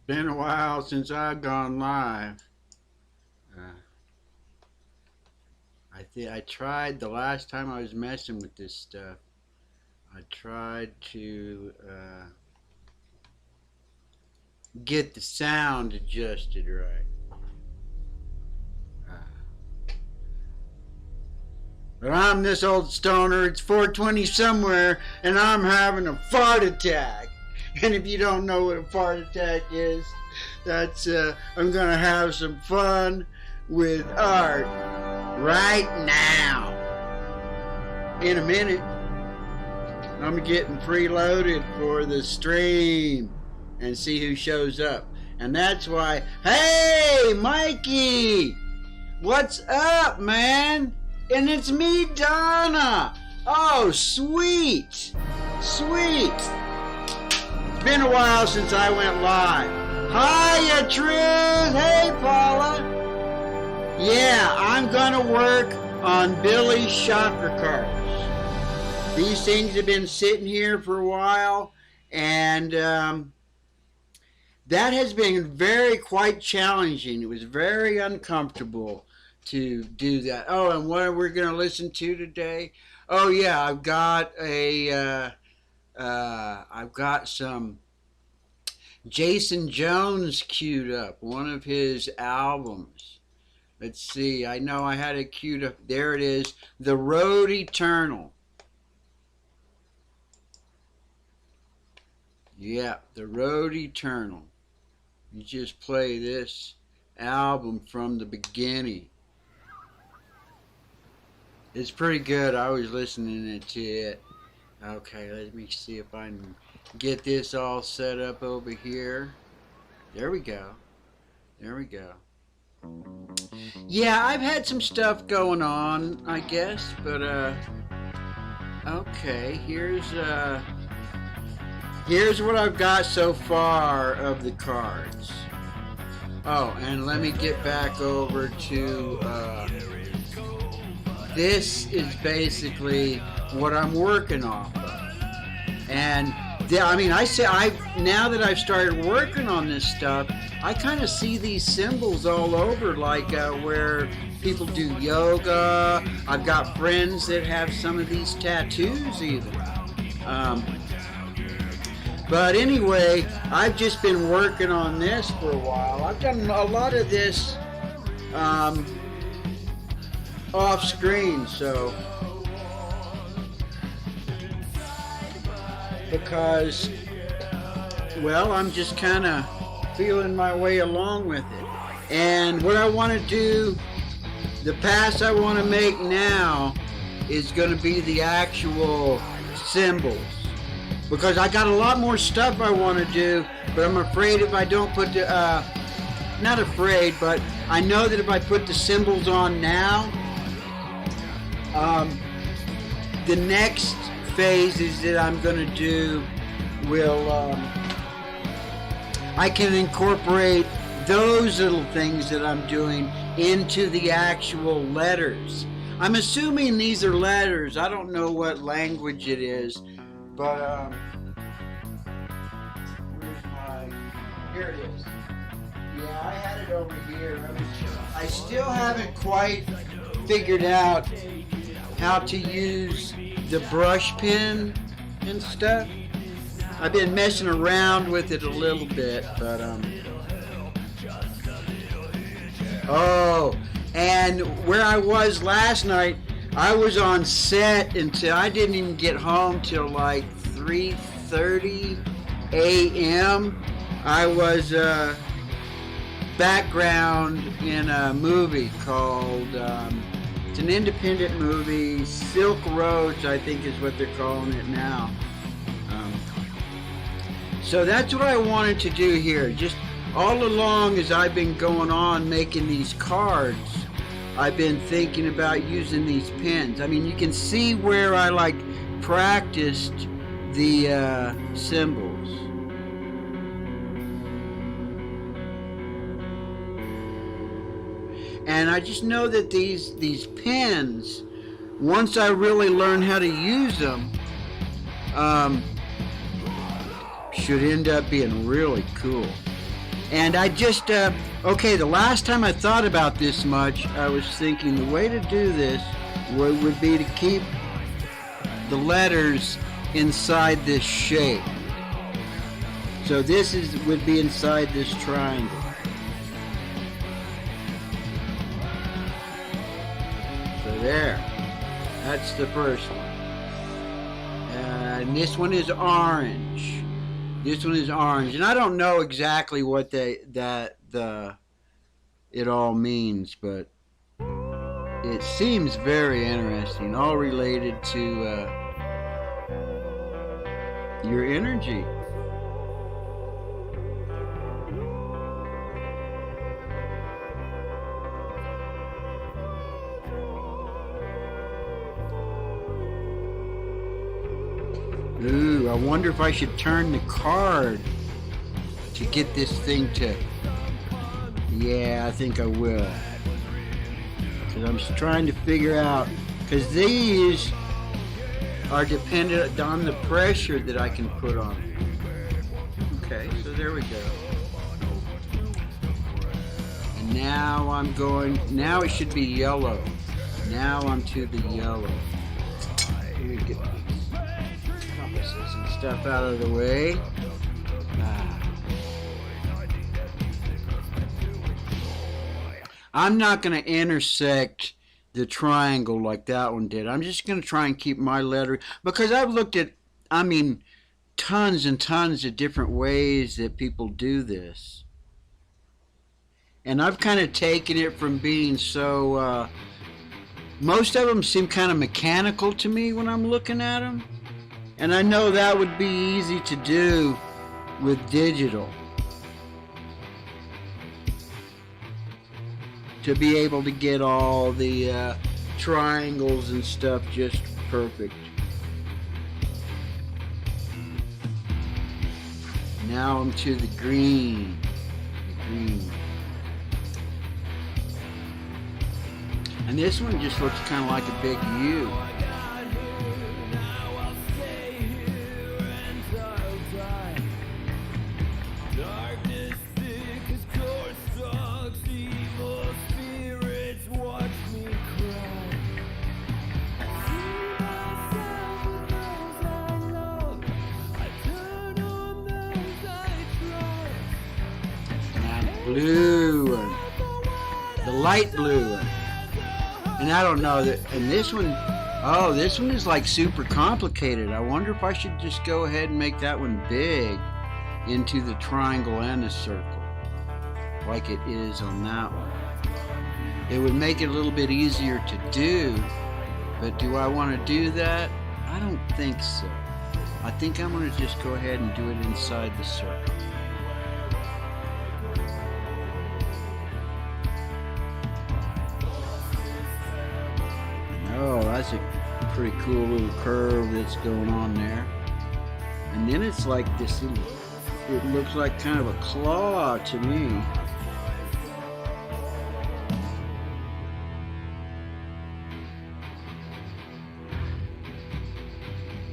Been a while since I've gone live. Uh, I tried the last time I was messing with this stuff. I tried to get the sound adjusted right. Uh, but I'm this old stoner. It's 4:20 somewhere, and I'm having a fart attack. And if you don't know what a fart attack is, that's I'm gonna have some fun with art right now. In a minute, I'm getting preloaded for the stream and see who shows up. And that's why, hey, Mikey, what's up, man? And it's me, Donna. Oh, sweet, sweet. It's been a while since I went live. Hiya, Truth. Hey, Paula. Yeah, I'm gonna work on Billy's chakra cards. These things have been sitting here for a while, and that has been quite challenging. It was very uncomfortable to do that. Oh, and what are we going to listen to today? Oh yeah, I've got some Jason Jones queued up, one of his albums. Let's see, I know I had it queued up. There it is, The Road Eternal. Yeah, The Road Eternal. You just play this album from the beginning. It's pretty good. I was listening to it. Okay, let me see if I can get this all set up over here. There we go. There we go. Yeah, I've had some stuff going on, I guess, but okay, here's what I've got so far of the cards. Oh, and let me get back over to this is basically what I'm working off of. And I mean, now that I've started working on this stuff, I kind of see these symbols all over, like where people do yoga. I've got friends that have some of these tattoos even. But anyway, I've just been working on this for a while. I've done a lot of this off screen, so because, well, I'm just kind of feeling my way along with it. And what I want to do, the pass I want to make now is going to be the actual symbols. Because I got a lot more stuff I want to do, but I'm afraid if I don't put the, not afraid, but I know that if I put the symbols on now, the next phases that I'm going to do will, I can incorporate those little things that I'm doing into the actual letters. I'm assuming these are letters. I don't know what language it is. But, here it is. Yeah, I had it over here. I still haven't quite figured out how to use the brush pen and stuff. I've been messing around with it a little bit, but, oh, and where I was last night, I was on set until I didn't even get home till like 3:30 a.m. I was background in a movie called, it's an independent movie, Silk Roads, I think is what they're calling it now. So that's what I wanted to do here. Just all along as I've been going on making these cards, I've been thinking about using these pens. I mean, you can see where I like practiced the symbols. And I just know that these pens, once I really learn how to use them, should end up being really cool. And I just, okay, the last time I thought about this much, I was thinking the way to do this would be to keep the letters inside this shape. So this would be inside this triangle. So there. That's the first one. And this one is orange. This one is orange. And I don't know exactly what it all means, but it seems very interesting. All related to your energy. Ooh, I wonder if I should turn the card to get this thing to... Yeah, I think I will. Because I'm just trying to figure out... Because these are dependent on the pressure that I can put on it. Okay, so there we go. And now I'm going... Now it should be yellow. Now I'm to the yellow. Let me get and stuff out of the way. I'm not going to intersect the triangle like that one did. I'm just going to try and keep my letter, because I've looked at, tons and tons of different ways that people do this. And I've kind of taken it from being so, most of them seem kind of mechanical to me when I'm looking at them. And I know that would be easy to do with digital. To be able to get all the triangles and stuff just perfect. Now I'm to the green. And this one just looks kind of like a big U. Blue one, the light blue one, and I don't know that. And this one, oh, this one is like super complicated. I wonder if I should just go ahead and make that one big into the triangle and the circle, like it is on that one. It would make it a little bit easier to do, but do I want to do that? I don't think so. I think I'm going to just go ahead and do it inside the circle. Oh, that's a pretty cool little curve that's going on there. And then it's like this, it looks like kind of a claw to me.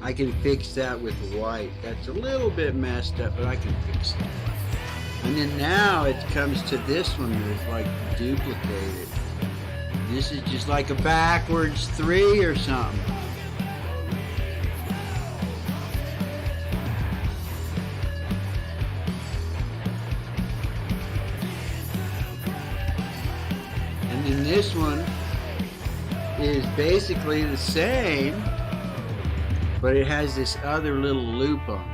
I can fix that with white. That's a little bit messed up, but I can fix that. And then now it comes to this one that's like duplicated. This is just like a backwards 3 or something. And then this one is basically the same, but it has this other little loop on it.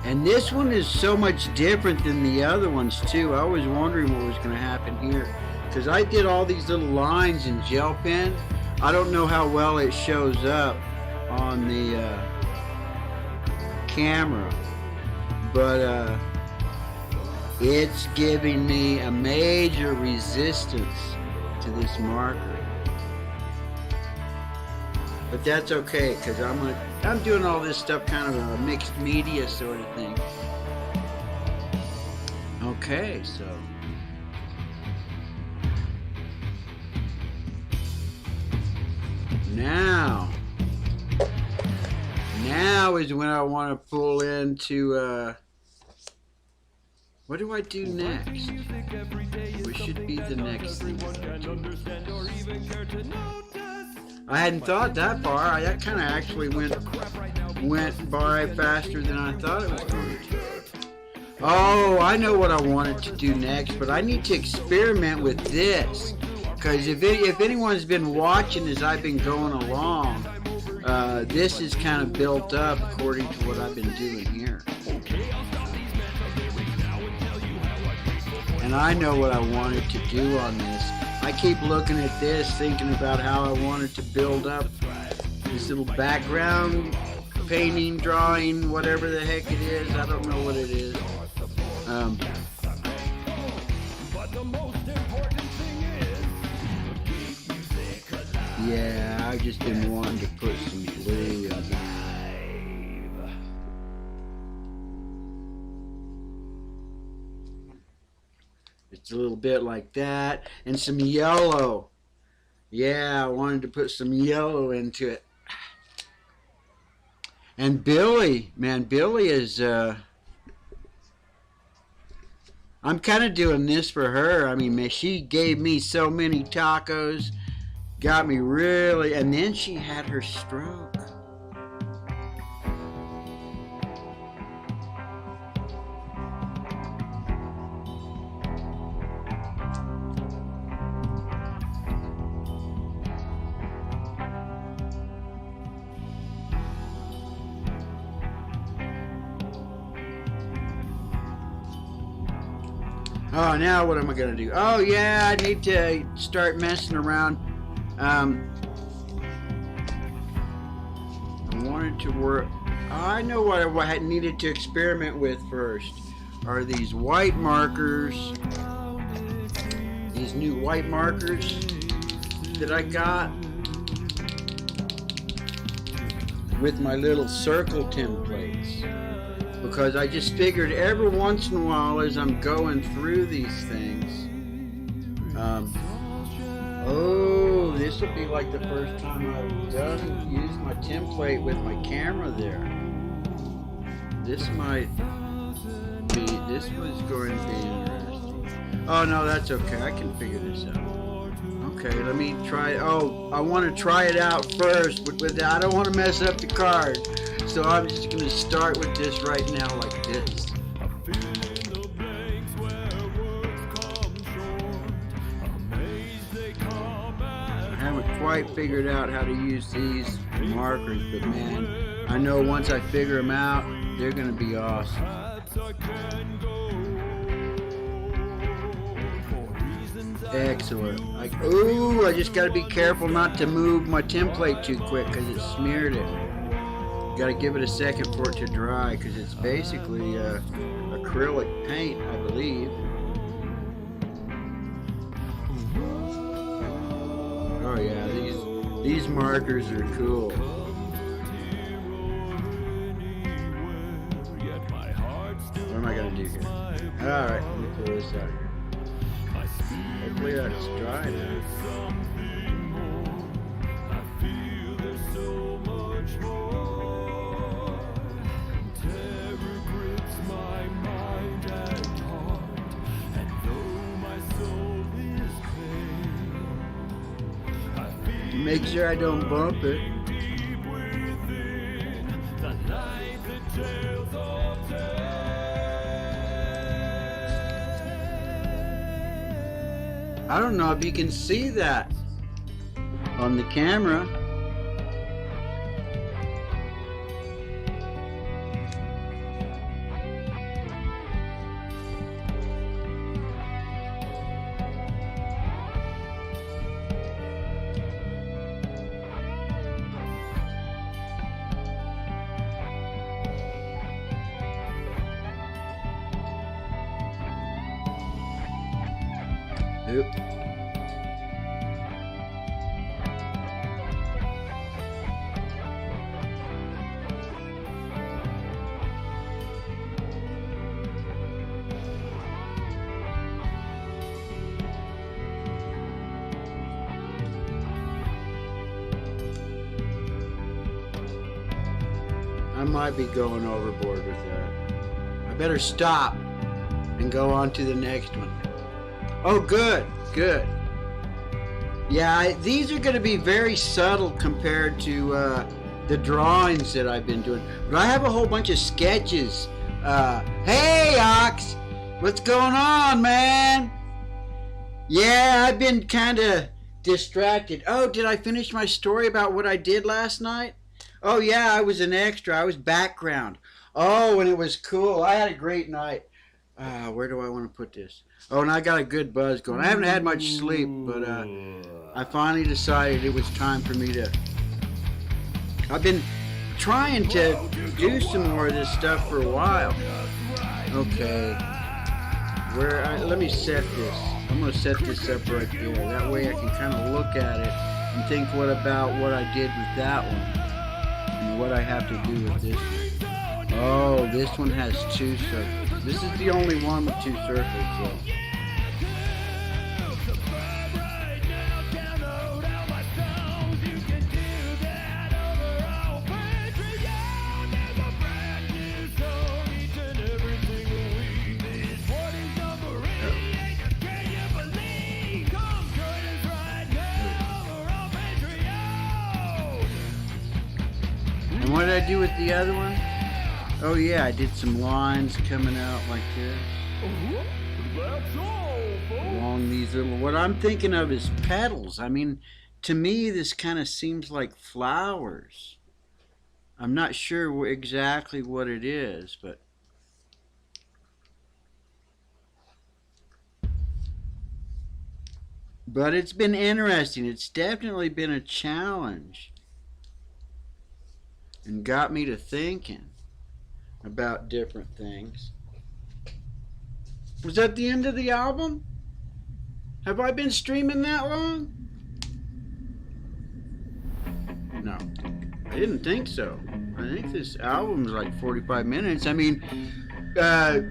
And this one is so much different than the other ones too. I was wondering what was going to happen here, because I did all these little lines in gel pen. I don't know how well it shows up on the camera, but it's giving me a major resistance to this marker. But that's okay, because I'm doing all this stuff kind of a mixed media sort of thing. Okay, so Now is when I want to pull into, what do I do next? What should be the next thing? I hadn't thought that far. That kind of actually went by faster than I thought it was going to. Oh, I know what I wanted to do next, but I need to experiment with this. Because if anyone's been watching as I've been going along, this is kind of built up according to what I've been doing here. And I know what I wanted to do on this. I keep looking at this, thinking about how I wanted to build up this little background painting, drawing, whatever the heck it is. I don't know what it is. Yeah, I've just been wanting to put some blue in here. It's a little bit like that, and some yellow. Yeah, I wanted to put some yellow into it. And Billy, man, Billy is, I'm kind of doing this for her. I mean, man, she gave me so many tacos, got me really, and then she had her stroke. Oh, now what am I going to do? Oh, yeah, I need to start messing around. I wanted to work. I know what I needed to experiment with first. Are these white markers. These new white markers that I got with my little circle templates. Because I just figured every once in a while as I'm going through these things, oh, this will be like the first time I've used my template with my camera there. This might be, this was going to be interesting. Oh no, that's okay, I can figure this out. Okay, let me try, oh, I want to try it out first, but with that, I don't want to mess up the card. So I'm just going to start with this right now like this. I haven't quite figured out how to use these markers, but man, I know once I figure them out, they're going to be awesome. Excellent. Ooh, I just got to be careful not to move my template too quick because it smeared it. Got to give it a second for it to dry because it's basically acrylic paint, I believe. Oh yeah, these markers are cool. What am I gonna do here? All right, let me pull this out here. Hopefully that's dry now. Make sure I don't bump it. I don't know if you can see that on the camera. Oop. I might be going overboard with that. I better stop and go on to the next one. Oh, good, good. Yeah, these are going to be very subtle compared to the drawings that I've been doing. But I have a whole bunch of sketches. Hey, Ox! What's going on, man? Yeah, I've been kind of distracted. Oh, did I finish my story about what I did last night? Oh, yeah, I was an extra. I was background. Oh, and it was cool. I had a great night. Where do I want to put this? Oh, and I got a good buzz going. I haven't had much sleep, but I finally decided it was time for me to... I've been trying to do some more of this stuff for a while. Okay. Let me set this. I'm going to set this up right there. That way I can kind of look at it and think what about what I did with that one and what I have to do with this one. Oh, this one has 2 circles. This is the only one with 2 circles, so. And what did I do with the other one? Oh yeah, I did some lines coming out like this. Along these little, what I'm thinking of is petals. I mean, to me this kind of seems like flowers. I'm not sure exactly what it is, but it's been interesting. It's definitely been a challenge and got me to thinking about different things. Was that the end of the album? Have I been streaming that long? No, I didn't think so. I think this album's like 45 minutes. I mean,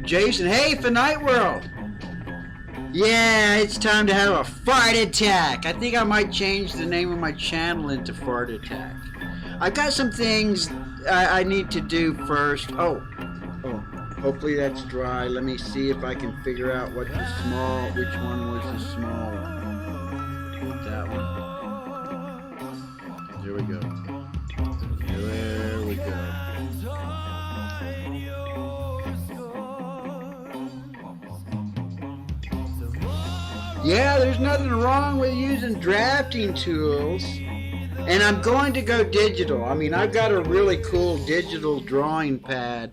Jason, hey, for Night World. Yeah, it's time to have a fart attack. I think I might change the name of my channel into Fart Attack. I've got some things I need to do first. Oh, hopefully that's dry. Let me see if I can figure out which one was the small one. That one. There we go. There we go. Yeah, there's nothing wrong with using drafting tools. And I'm going to go digital. I mean, I've got a really cool digital drawing pad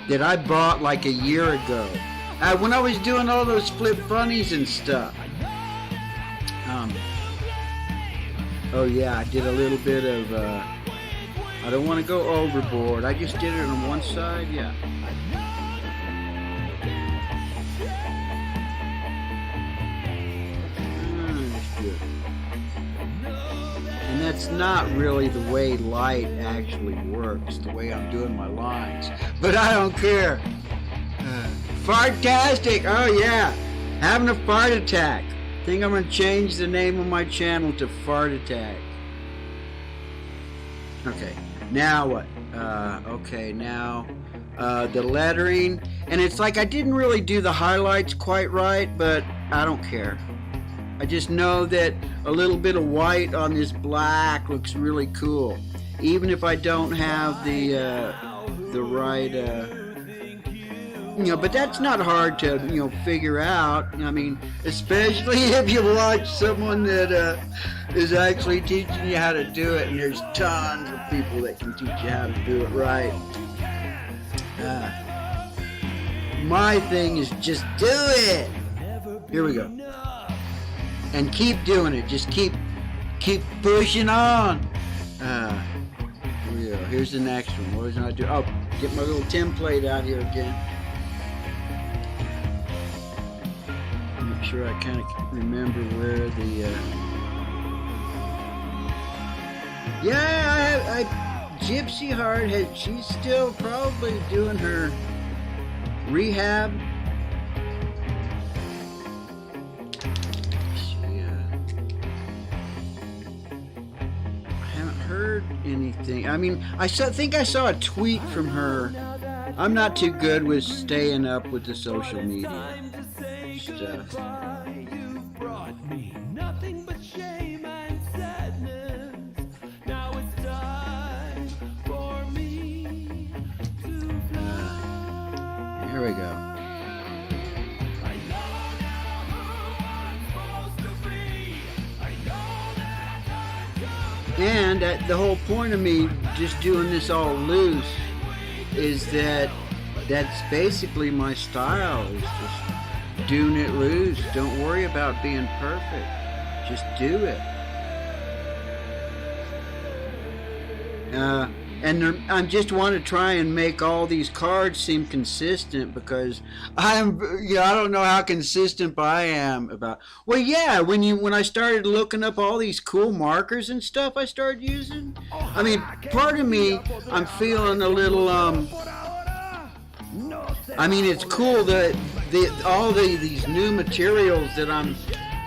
that I bought like a year ago. When I was doing all those flip funnies and stuff. Oh yeah, I did a little bit of, I don't want to go overboard. I just did it on one side, yeah. And that's not really the way light actually works, the way I'm doing my lines. But I don't care. Fartastic! Oh yeah, having a fart attack. I think I'm going to change the name of my channel to Fart Attack. Okay, now what? Okay, now the lettering. And it's like I didn't really do the highlights quite right, but I don't care. I just know that a little bit of white on this black looks really cool. Even if I don't have the right, but that's not hard to, figure out. I mean, especially if you watch someone that is actually teaching you how to do it, and there's tons of people that can teach you how to do it right. My thing is just do it. Here we go. And keep doing it. Just keep pushing on. Here we go. Here's the next one. What was I doing? Oh, get my little template out here again. Make sure I kind of remember where the. Yeah, Gypsy Heart she's still probably doing her rehab. heard anything. I mean, think I saw a tweet from her. I'm not too good with staying up with the social media stuff. Here we go. And the whole point of me just doing this all loose is that that's basically my style, is just doing it loose. Don't worry about being perfect. Just do it. And I just want to try and make all these cards seem consistent, because I don't know how consistent I am about. Well, yeah, when I started looking up all these cool markers and stuff I started using, I mean, part of me, I'm feeling a little I mean, it's cool that these new materials that I'm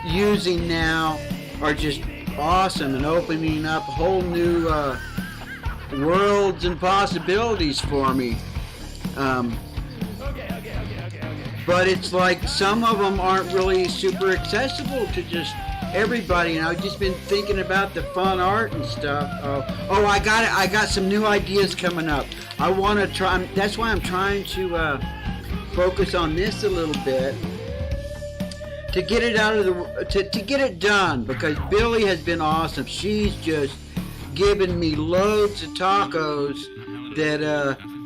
using now are just awesome and opening up whole new worlds and possibilities for me. But it's like some of them aren't really super accessible to just everybody, and I've just been thinking about the fun art and stuff. I got some new ideas coming up. I want to try. That's why I'm trying to focus on this a little bit to get it out of the to get it done, because Billy has been awesome. She's just given me loads of tacos that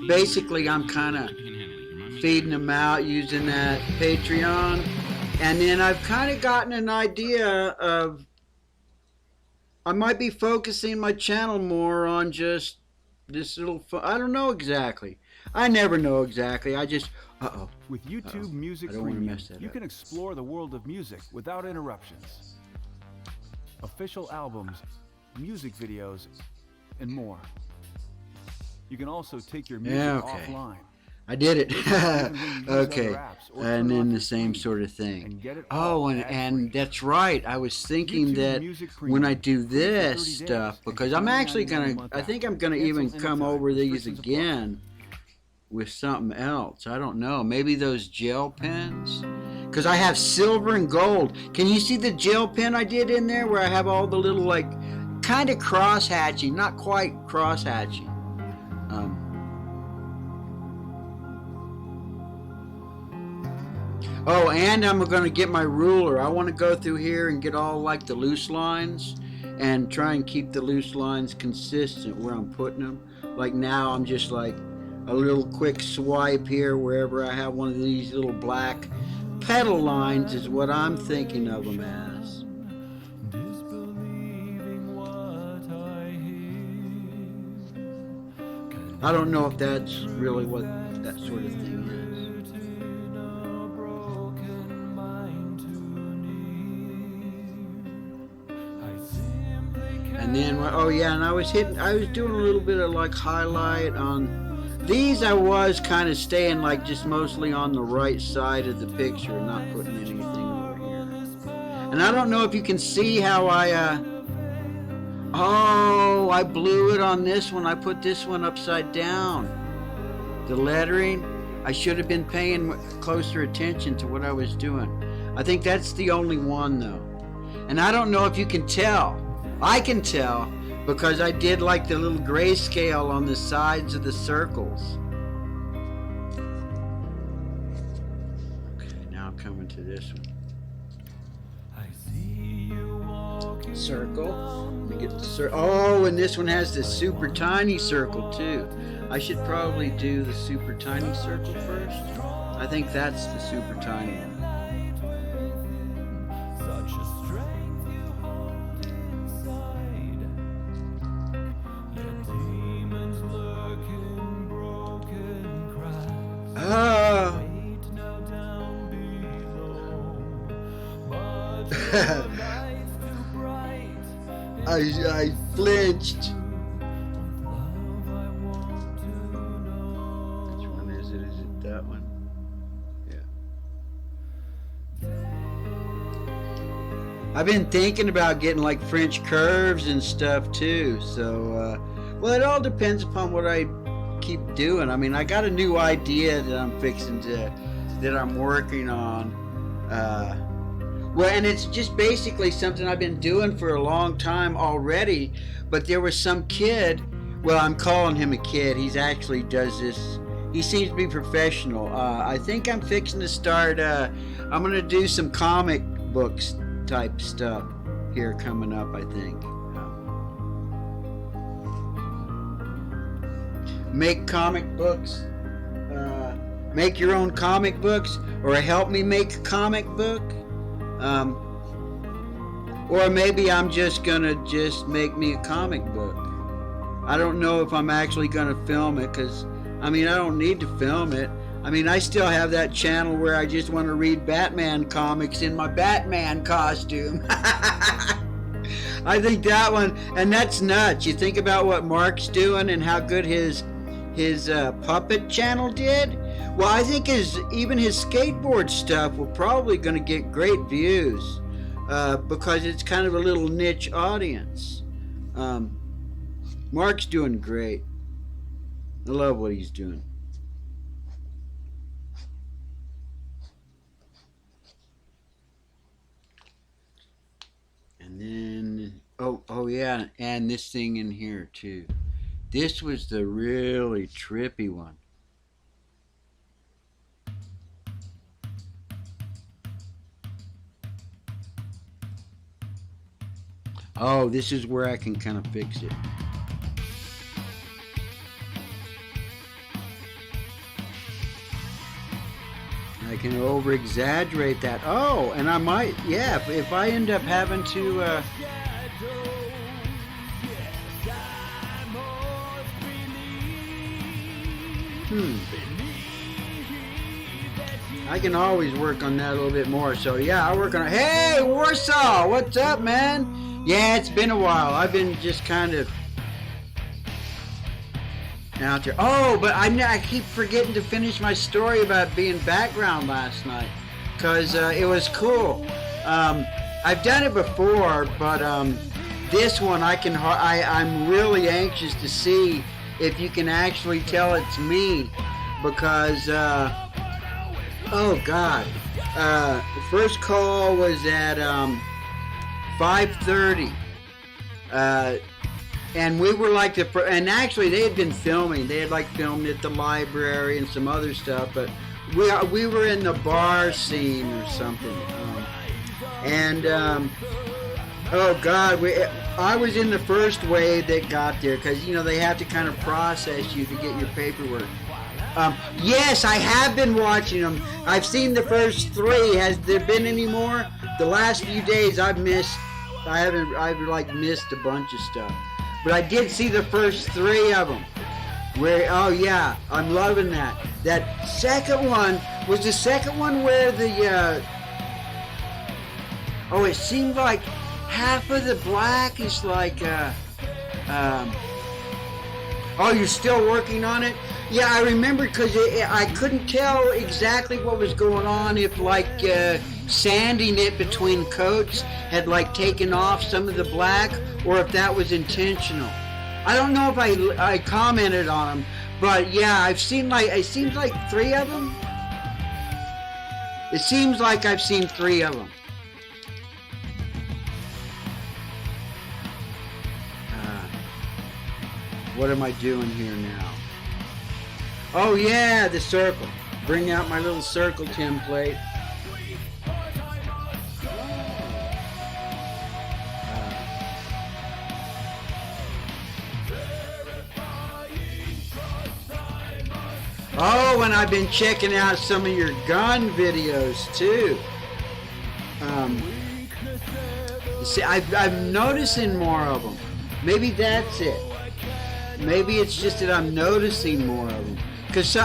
basically I'm kind of feeding them out using that Patreon. And then I've kind of gotten an idea of I might be focusing my channel more on just this little I don't know exactly. I never know exactly. I just With YouTube Music Premium, you can explore the world of music without interruptions. Official albums, music videos, and more. You can also take your music offline. I did it. Okay. And then the same sort of thing. And that's right. I was thinking that when I do this stuff, because I'm actually I think I'm gonna even come over these again with something else. I don't know. Maybe those gel pens. Because I have silver and gold. Can you see the gel pen I did in there where I have all the little, like, kind of cross-hatching, not quite cross-hatching. And I'm going to get my ruler. I want to go through here and get all, like, the loose lines and try and keep the loose lines consistent where I'm putting them. Like now I'm just like a little quick swipe here wherever I have one of these little black pedal lines is what I'm thinking of them as. I don't know if that's really what that sort of thing is. And then, and I was doing a little bit of like highlight on these. I was kind of staying like just mostly on the right side of the picture and not putting anything over here. And I don't know if you can see how I blew it on this one. I put this one upside down. The lettering, I should have been paying closer attention to what I was doing. I think that's the only one though. And I don't know if you can tell. I can tell because I did like the little grayscale on the sides of the circles. Okay, now I'm coming to this one. Circle. Let me get the circle. Oh, and this one has the super tiny circle too. I should probably do the super tiny circle first. I think that's the super tiny one. I flinched. Which one is it? Is it that one? Yeah. I've been thinking about getting like French curves and stuff too. So, well, it all depends upon what I keep doing. I mean, I got a new idea that I'm working on. Well, and it's just basically something I've been doing for a long time already. But there was some kid. Well, I'm calling him a kid. He's actually does this. He seems to be professional. I think I'm fixing to start. I'm gonna do some comic books type stuff here coming up, I think. Make comic books, make your own comic books, or help me make a comic book, or maybe I'm just gonna make me a comic book. I don't know if I'm actually gonna film it, because I mean, I don't need to film it. I mean, I still have that channel where I just want to read Batman comics in my Batman costume. I think that one, and that's nuts. You think about what Mark's doing and how good his puppet channel did. Well, I think even his skateboard stuff will probably going to get great views because it's kind of a little niche audience. Mark's doing great. I love what he's doing. And then, oh yeah, and this thing in here too. This was the really trippy one. Oh, this is where I can kind of fix it. I can over exaggerate that. Oh, and I might, yeah, if I end up having to I can always work on that a little bit more. So yeah, I'll work on it. Hey, Warsaw, what's up, man? Yeah, it's been a while. I've been just kind of out there. Oh, but I keep forgetting to finish my story about being background last night, because it was cool. I've done it before, but this one I'm really anxious to see if you can actually tell it's me, because oh God, the first call was at 5:30. And we were like and actually they had been filming. They had like filmed at the library and some other stuff, but we were in the bar scene or something. Oh God, I was in the first wave that got there, because you know they have to kind of process you to get your paperwork. Yes, I have been watching them. I've seen the first 3. Has there been any more? The last few days I've missed a bunch of stuff. But I did see the first 3 of them. Oh yeah, I'm loving that. That second one, was the second one where the, oh, it seemed like half of the black is like, oh, you're still working on it? Yeah, I remember, because I couldn't tell exactly what was going on, if like sanding it between coats had like taken off some of the black, or if that was intentional. I don't know if I commented on them, but yeah, it seems like 3 of them. It seems like I've seen 3 of them. What am I doing here now? Oh yeah, the circle. Bring out my little circle template. Oh, and I've been checking out some of your gun videos too. See, I'm noticing more of them. Maybe that's it. Maybe it's just that I'm noticing more of them. Because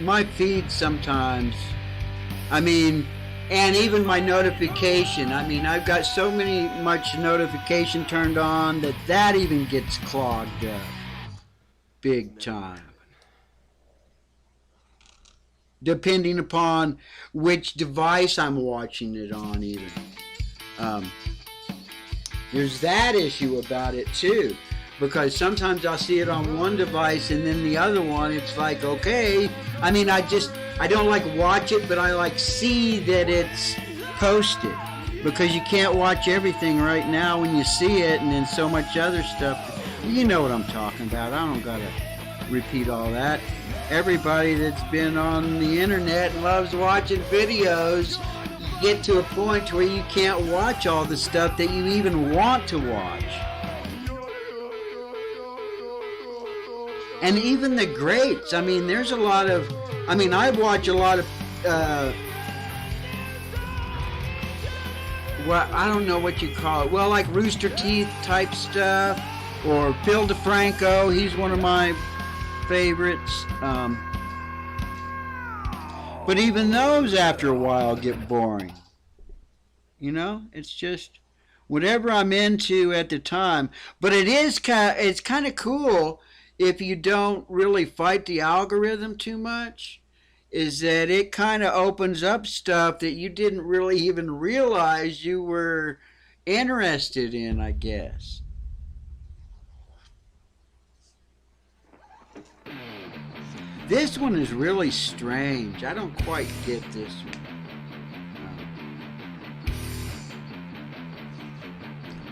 my feed sometimes, I mean, and even my notification, I mean, I've got so much notification turned on that even gets clogged up. Big time. Depending upon which device I'm watching it on even. There's that issue about it too, because sometimes I'll see it on one device and then the other one, it's like, okay, I mean, I don't like watch it, but I like see that it's posted, because you can't watch everything right now when you see it, and then so much other stuff. You know what I'm talking about. I don't gotta repeat all that. Everybody that's been on the internet and loves watching videos, get to a point where you can't watch all the stuff that you even want to watch. And even the greats, I mean, there's a lot of, I mean, I watch a lot of, well, I don't know what you call it, well, like Rooster Teeth type stuff, or Phil DeFranco, he's one of my favorites. But even those after a while get boring. You know, it's just whatever I'm into at the time. But it's kind of cool if you don't really fight the algorithm too much, is that it kind of opens up stuff that you didn't really even realize you were interested in, I guess. This one is really strange. I don't quite get this one.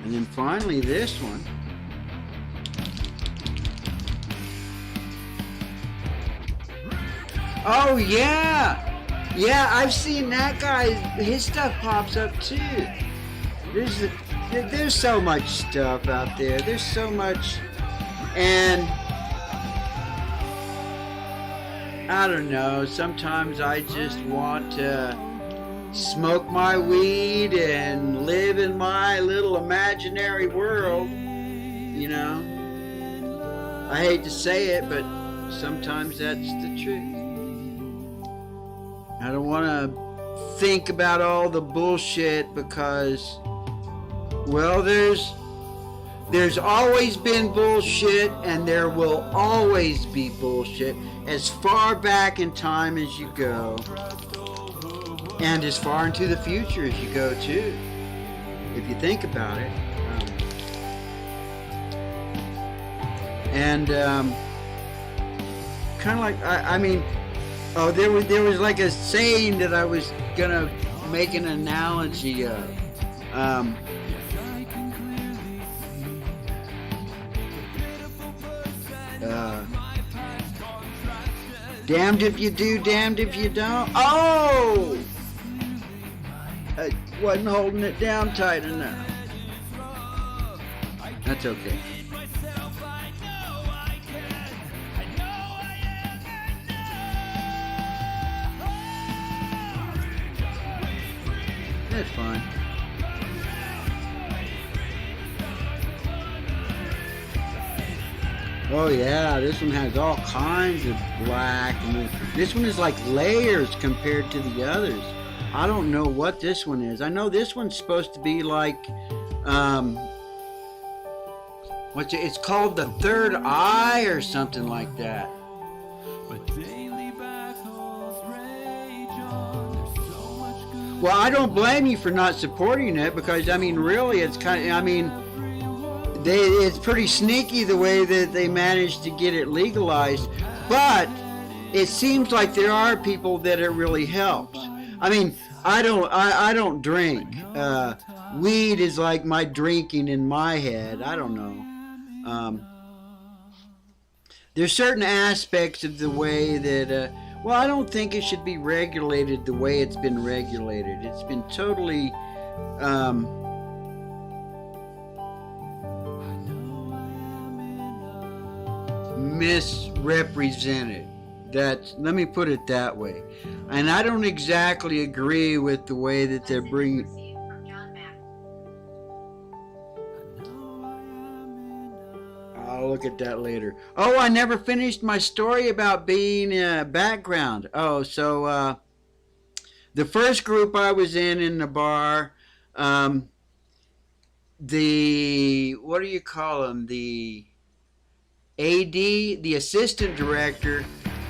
And then finally this one. Oh yeah! Yeah, I've seen that guy. His stuff pops up too. There's so much stuff out there. There's so much, and I don't know, sometimes I just want to smoke my weed and live in my little imaginary world, you know. I hate to say it, but sometimes that's the truth. I don't want to think about all the bullshit because, well, there's always been bullshit, and there will always be bullshit as far back in time as you go, and as far into the future as you go too, if you think about it. And kind of like, I mean, oh, there was like a saying that I was gonna make an analogy of. Damned if you do, damned if you don't. Oh! I wasn't holding it down tight enough. That's okay. That's fine. Oh yeah, this one has all kinds of black, and this one is like layers compared to the others. I don't know what this one is. I know this one's supposed to be like, it's called the third eye or something like that. Well, I don't blame you for not supporting it, because I mean, really, it's kind of, I mean, it's pretty sneaky the way that they managed to get it legalized, but it seems like there are people that it really helps. I mean, I don't drink. Weed is like my drinking in my head. I don't know. There's certain aspects of the way that, well, I don't think it should be regulated the way it's been regulated. It's been totally, misrepresented. Let me put it that way. And I don't exactly agree with the way that they're bringing. I'll look at that later. Oh, I never finished my story about being background. Oh, so the first group I was in the bar, the, what do you call them? The AD, the assistant director,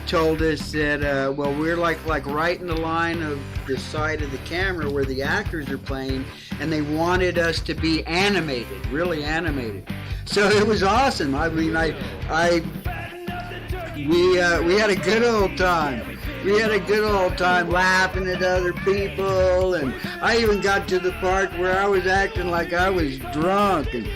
told us that, well, we're like right in the line of the side of the camera where the actors are playing, and they wanted us to be animated, really animated. So it was awesome. I mean, we had a good old time. We had a good old time laughing at other people, and I even got to the part where I was acting like I was drunk and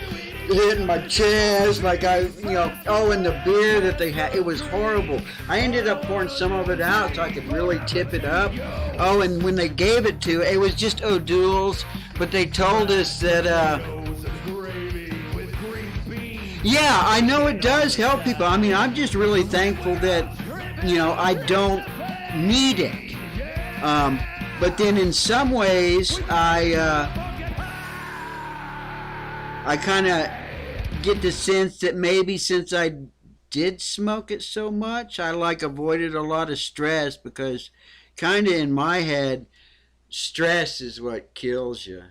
hitting my chest like and the beer that they had, it was horrible. I ended up pouring some of it out so I could really tip it up. Oh, and when they gave it to, it was just O'Doul's, but they told us that, yeah, I know it does help people. I mean, I'm just really thankful that, I don't need it. But then in some ways, I kind of get the sense that maybe since I did smoke it so much, I avoided a lot of stress, because kind of in my head, stress is what kills you.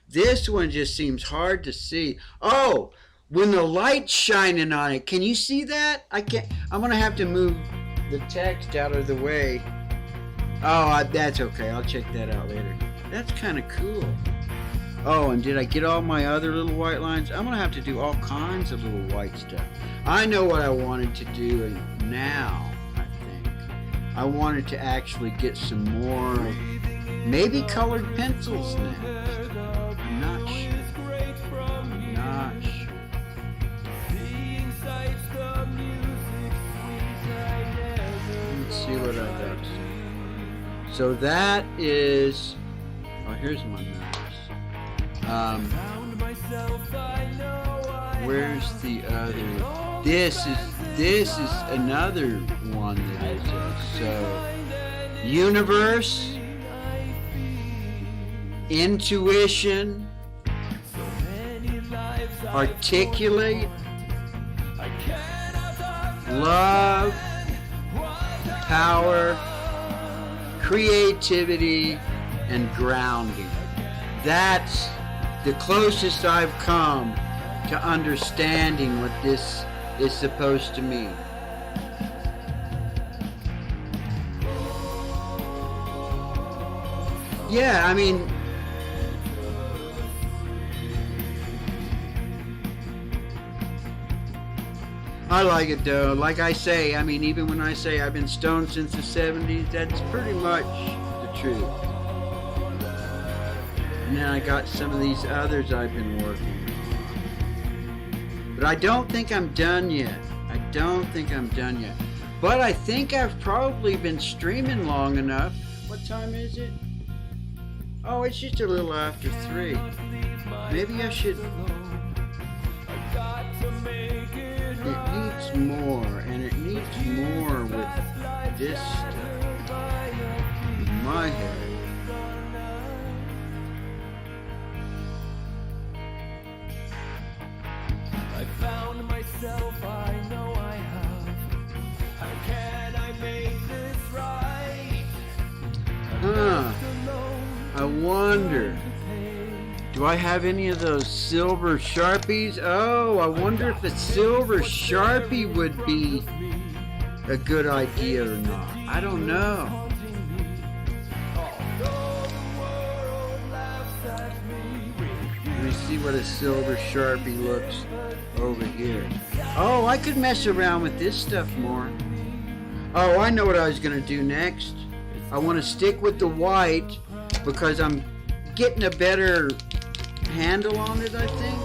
This one just seems hard to see. Oh, when the light's shining on it, can you see that? I can't. I'm gonna have to move the text out of the way. Oh, that's okay. I'll check that out later. That's kind of cool. Oh, and did I get all my other little white lines? I'm going to have to do all kinds of little white stuff. I know what I wanted to do now, I think. I wanted to actually get some more, maybe colored pencils next. I'm not sure. I'm not sure. Let's see what I got. So that is, oh, here's my mouse. Where's the other? This is another one that is so universe, intuition, articulate, love, power, creativity, and grounding. That's the closest I've come to understanding what this is supposed to mean. Yeah, I mean, I like it though. Like I say, I mean, even when I say I've been stoned since the 70s, that's pretty much the truth. And then I got some of these others I've been working on. But I don't think I'm done yet. But I think I've probably been streaming long enough. What time is it? Oh, it's just a little after 3. Maybe I should... It needs more, and it needs more with this stuff in my head. I found myself, I know I have. How can I make this right? I wonder. Do I have any of those silver Sharpies? Oh, I wonder if a silver Sharpie would be a good idea or not. I don't know. Let me see what a silver Sharpie looks over here. Oh, I could mess around with this stuff more. Oh, I know what I was going to do next. I want to stick with the white because I'm getting a better handle on it, I think,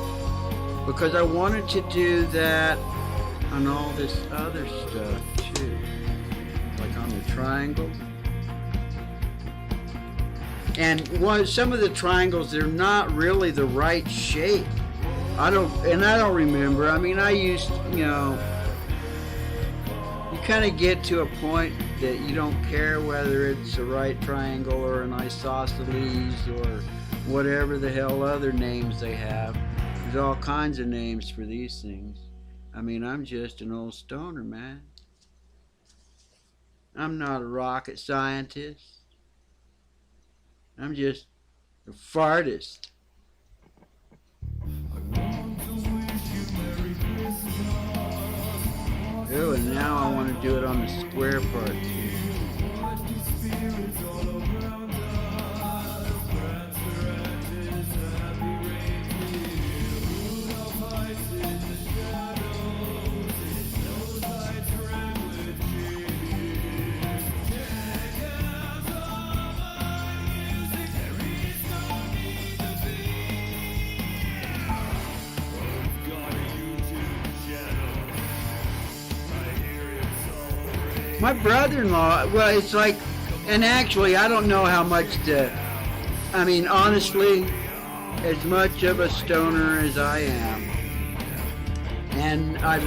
because I wanted to do that on all this other stuff too, like on the triangle. And some of the triangles, they're not really the right shape. I don't remember. I mean, I used, you kind of get to a point that you don't care whether it's a right triangle or an isosceles or whatever the hell other names they have. There's all kinds of names for these things. I mean, I'm just an old stoner, man. I'm not a rocket scientist. I'm just a fartist. I want to wish you Merry Christmas. Oh, and now I want to do it on the square part too. My brother-in-law, well, it's like, and actually, I don't know how much I mean, honestly, as much of a stoner as I am, and I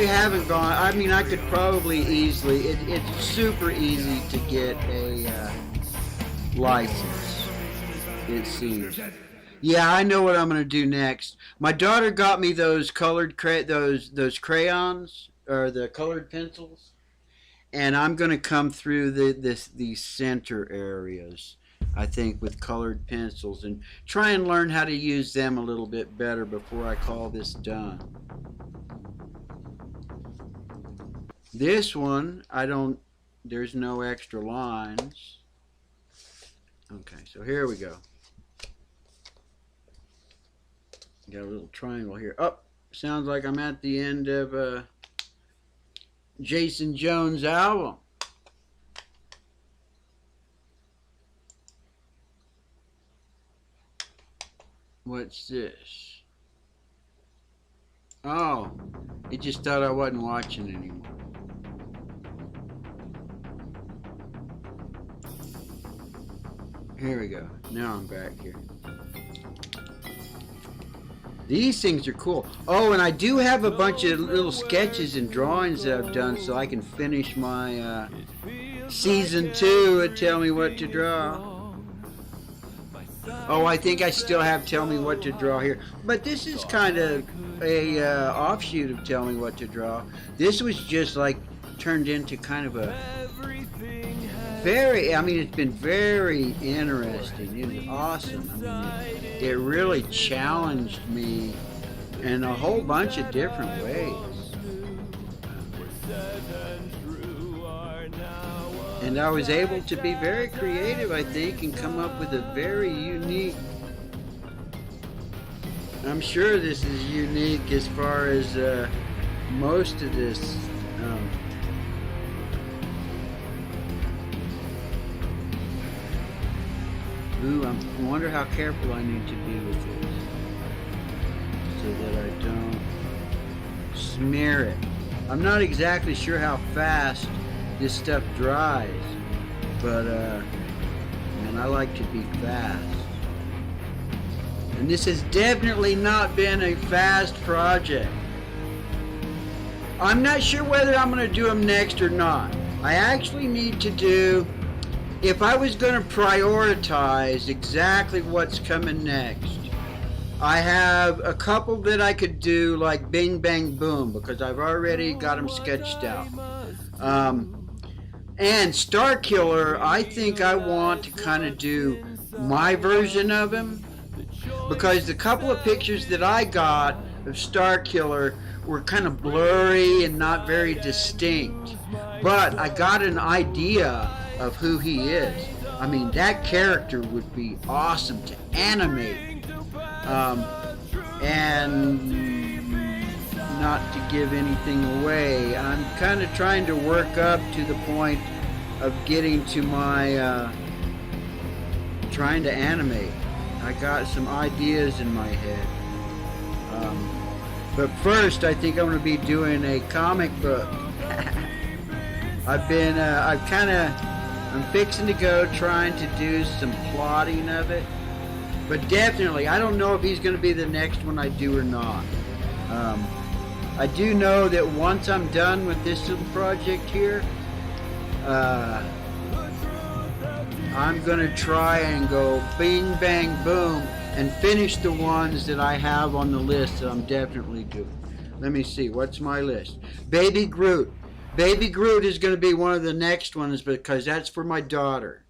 haven't gone, I mean, I could probably easily, it's super easy to get a license, it seems. Yeah, I know what I'm going to do next. My daughter got me those colored, those crayons, or the colored pencils. And I'm going to come through these center areas, I think, with colored pencils and try and learn how to use them a little bit better before I call this done. This one, there's no extra lines. Okay, so here we go. Got a little triangle here. Oh, sounds like I'm at the end of Jason Jones' album. What's this? Oh, it just thought I wasn't watching anymore. Here we go. Now I'm back here. These things are cool. Oh, and I do have a bunch of little sketches and drawings that I've done so I can finish my season 2 at Tell Me What to Draw. Oh, I think I still have Tell Me What to Draw here. But this is kind of a offshoot of Tell Me What to Draw. This was just like turned into kind of a it's been very interesting. It was awesome. I mean, it really challenged me in a whole bunch of different ways. And I was able to be very creative, I think, and come up with a very unique... I'm sure this is unique as far as most of this... Ooh, I wonder how careful I need to be with this so that I don't smear it. I'm not exactly sure how fast this stuff dries, but man, I like to be fast. And this has definitely not been a fast project. I'm not sure whether I'm going to do them next or not. I actually need to do... If I was going to prioritize exactly what's coming next, I have a couple that I could do like Bing Bang Boom because I've already got them sketched out. And Star Killer, I think I want to kind of do my version of him because the couple of pictures that I got of Star Killer were kind of blurry and not very distinct. But I got an idea of who he is. I mean, that character would be awesome to animate. And not to give anything away, I'm kind of trying to work up to the point of getting to my trying to animate. I got some ideas in my head. But first, I think I'm going to be doing a comic book. I'm fixing to go trying to do some plotting of it. But definitely, I don't know if he's going to be the next one I do or not. I do know that once I'm done with this little project here, I'm going to try and go bing, bang, boom, and finish the ones that I have on the list that I'm definitely doing. Let me see, what's my list? Baby Groot. Baby Groot is going to be one of the next ones because that's for my daughter.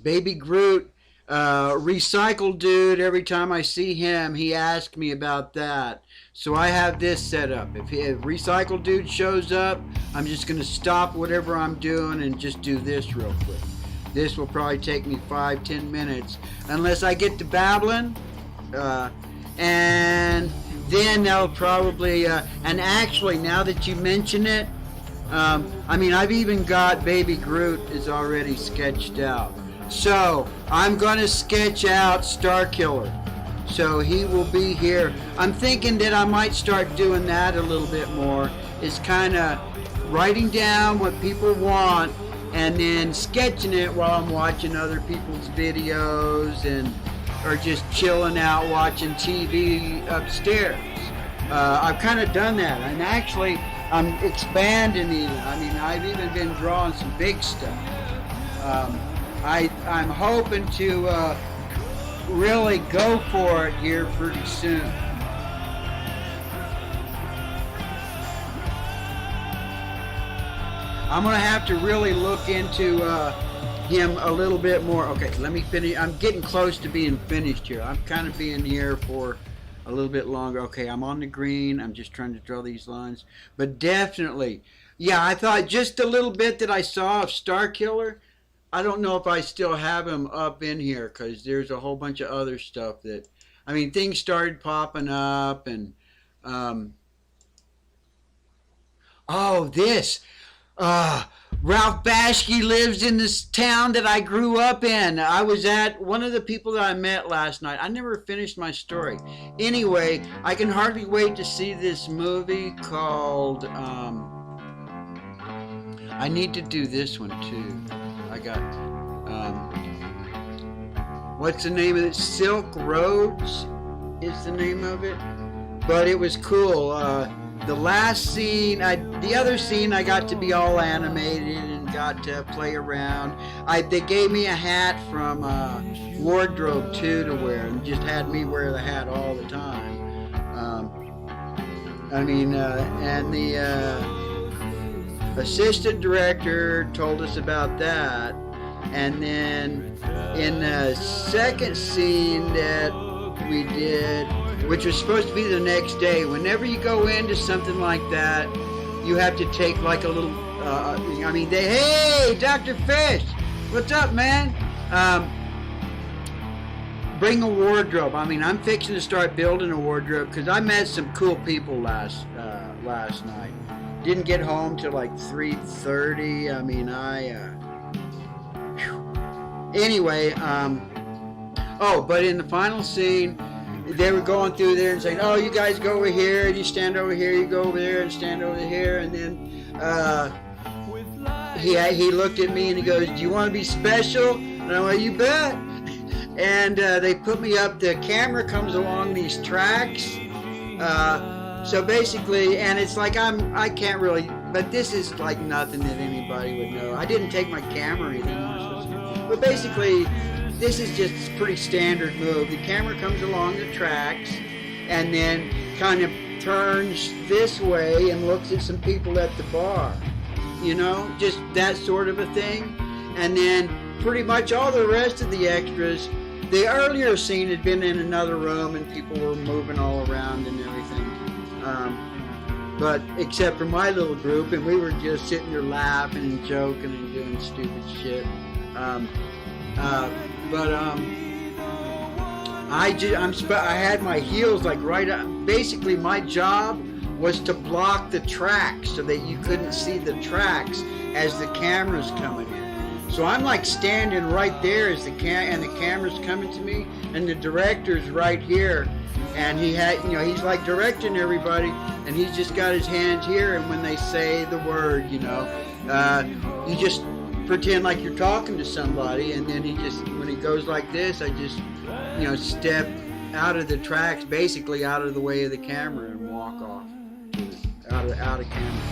Baby Groot, Recycle Dude, every time I see him, he asks me about that. So I have this set up. If Recycle Dude shows up, I'm just going to stop whatever I'm doing and just do this real quick. This will probably take me 5-10 minutes, unless I get to babbling. And then they'll probably, and actually, now that you mention it, I mean, I've even got Baby Groot is already sketched out. So, I'm going to sketch out Starkiller. So, he will be here. I'm thinking that I might start doing that a little bit more. Is kind of writing down what people want and then sketching it while I'm watching other people's videos and or just chilling out watching TV upstairs. I've kind of done that, and actually I'm expanding even. I mean, I've even been drawing some big stuff. I'm hoping to really go for it here pretty soon. I'm going to have to really look into him a little bit more. Okay, let me finish. I'm getting close to being finished here. I'm kind of being here for a little bit longer. Okay, I'm on the green. I'm just trying to draw these lines. But definitely, yeah, I thought just a little bit that I saw of Starkiller, I don't know if I still have him up in here because there's a whole bunch of other stuff that, I mean, things started popping up and, oh, this. Ralph Bashke lives in this town that I grew up in. I was at one of the people that I met last night. I never finished my story. Anyway, I can hardly wait to see this movie called, I need to do this one too. I got, what's the name of it? Silk Roads is the name of it. But it was cool. The last scene, the other scene, I got to be all animated and got to play around. They gave me a hat from Wardrobe 2 to wear and just had me wear the hat all the time. And the assistant director told us about that. And then in the second scene that we did, which was supposed to be the next day, whenever you go into something like that, you have to take like a little, hey, Dr. Fish, what's up, man? Bring a wardrobe. I mean, I'm fixing to start building a wardrobe because I met some cool people last night. Didn't get home till like 3:30. I mean, anyway, but in the final scene, they were going through there and saying, oh, you guys go over here, and you stand over here, you go over there and stand over here, and then he looked at me and he goes, do you want to be special? And I went, you bet. And they put me up, the camera comes along these tracks, so basically, and it's like I can't really, but this is like nothing that anybody would know. I didn't take my camera or anything, but basically, this is just a pretty standard move. The camera comes along the tracks and then kind of turns this way and looks at some people at the bar. You know, just that sort of a thing. And then pretty much all the rest of the extras, the earlier scene had been in another room and people were moving all around and everything. But except for my little group, and we were just sitting there laughing and joking and doing stupid shit. I had my heels like right up. Basically, my job was to block the tracks so that you couldn't see the tracks as the camera's coming in. So I'm like standing right there as the camera's coming to me, and the director's right here, and he's like directing everybody, and he's just got his hands here, and when they say the word, you just pretend like you're talking to somebody, and then when he goes like this, I just, step out of the tracks, basically out of the way of the camera, and walk off out of camera.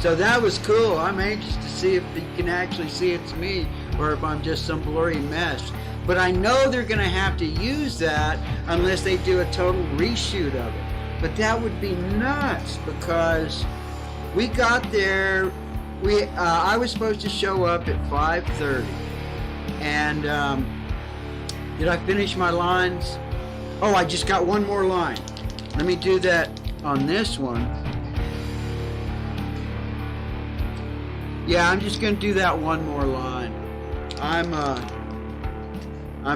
So that was cool. I'm anxious to see if you can actually see it's me, or if I'm just some blurry mess. But I know they're going to have to use that unless they do a total reshoot of it. But that would be nuts, because we got there. I was supposed to show up at 5:30, and Did I finish my lines? Oh, I just got one more line. Let me do that on this one. Yeah, I'm just gonna do that one more line. I'm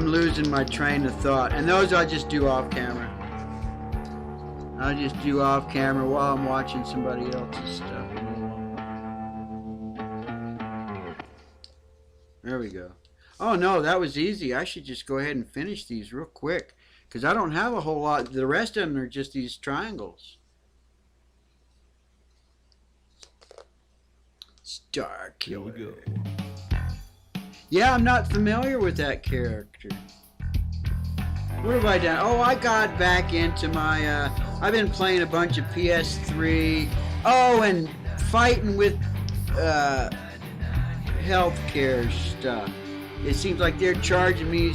losing my train of thought, and those I just do off camera. I'll just do off camera while I'm watching somebody else's stuff. There we go. Oh no, that was easy. I should just go ahead and finish these real quick, because I don't have a whole lot. The rest of them are just these triangles. Star Killer. Here we go. Yeah, I'm not familiar with that character. What have I done? Oh, I got back into my, I've been playing a bunch of PS3. Oh, and fighting with healthcare stuff. It seems like they're charging me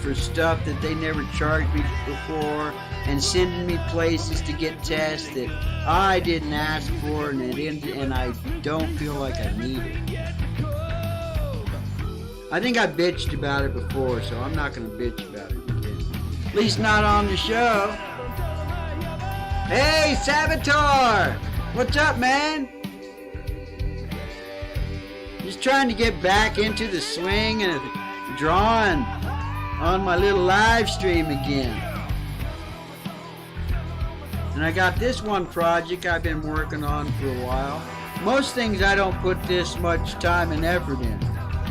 for stuff that they never charged me before, and sending me places to get tests that I didn't ask for, and I don't feel like I need it. I think I bitched about it before, so I'm not going to bitch about it again. At least not on the show. Hey, Saboteur! What's up, man? Just trying to get back into the swing of drawing on my little live stream again. And I got this one project I've been working on for a while. Most things I don't put this much time and effort in.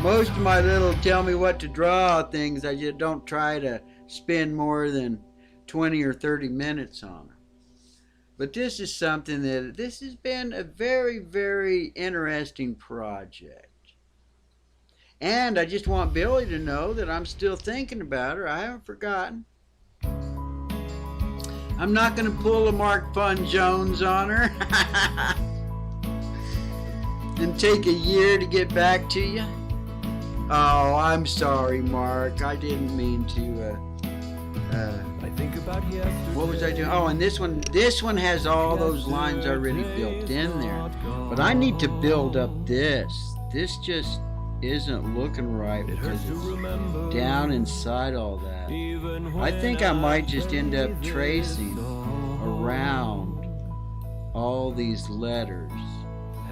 Most of my little tell me what to draw things, I just don't try to spend more than 20 or 30 minutes on them. But this is something this has been a very, very interesting project. And I just want Billy to know that I'm still thinking about her. I haven't forgotten. I'm not going to pull a Mark Fun Jones on her and take a year to get back to you. Oh, I'm sorry, Mark. I didn't mean to. I think about yesterday. What was I doing? Oh, and this one has all those lines already built in there. But I need to build up this. This just isn't looking right because it's down inside all that. I think I might just end up tracing around all these letters.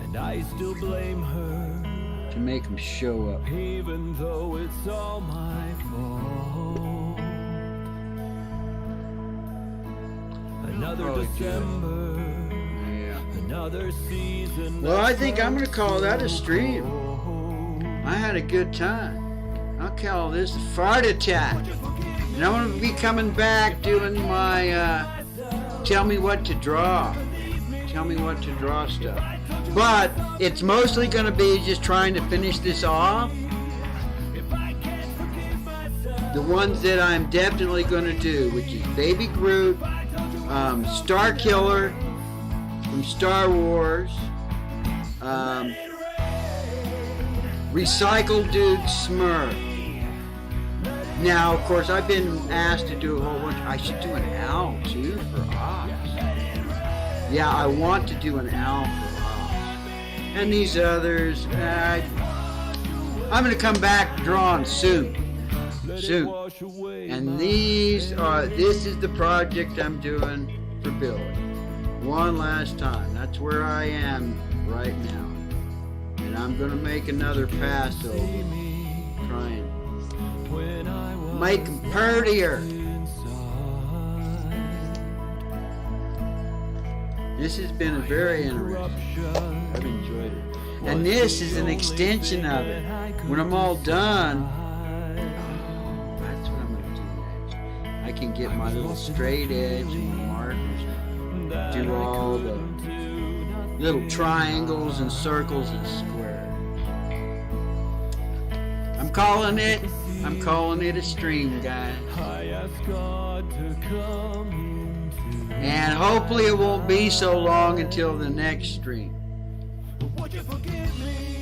And I still blame her to make them show up. even though it's all my fault. Another December, another season. Well, I think I'm going to call that a stream. I had a good time. I'll call this a fart attack. And I'm going to be coming back doing my tell me what to draw. Tell me what to draw stuff. But it's mostly going to be just trying to finish this off. The ones that I'm definitely going to do, which is Baby Groot, Star Killer from Star Wars, Recycled Dude Smurf. Now, of course, I've been asked to do a whole bunch. I should do an owl too for Oz. Yeah, I want to do an owl for Oz. And these others, I'm going to come back drawing soon. And this is the project I'm doing for Billy. One last time. That's where I am right now. And I'm going to make another pass over. Try and make them prettier. This has been a very interesting. I've enjoyed it. And this is an extension of it. When I'm all done, that's what I'm going to do next. I can get my little straight edge and my markers, do all the little triangles and circles and squares. I'm calling it a stream, guys. And hopefully it won't be so long until the next stream. Would you forgive me?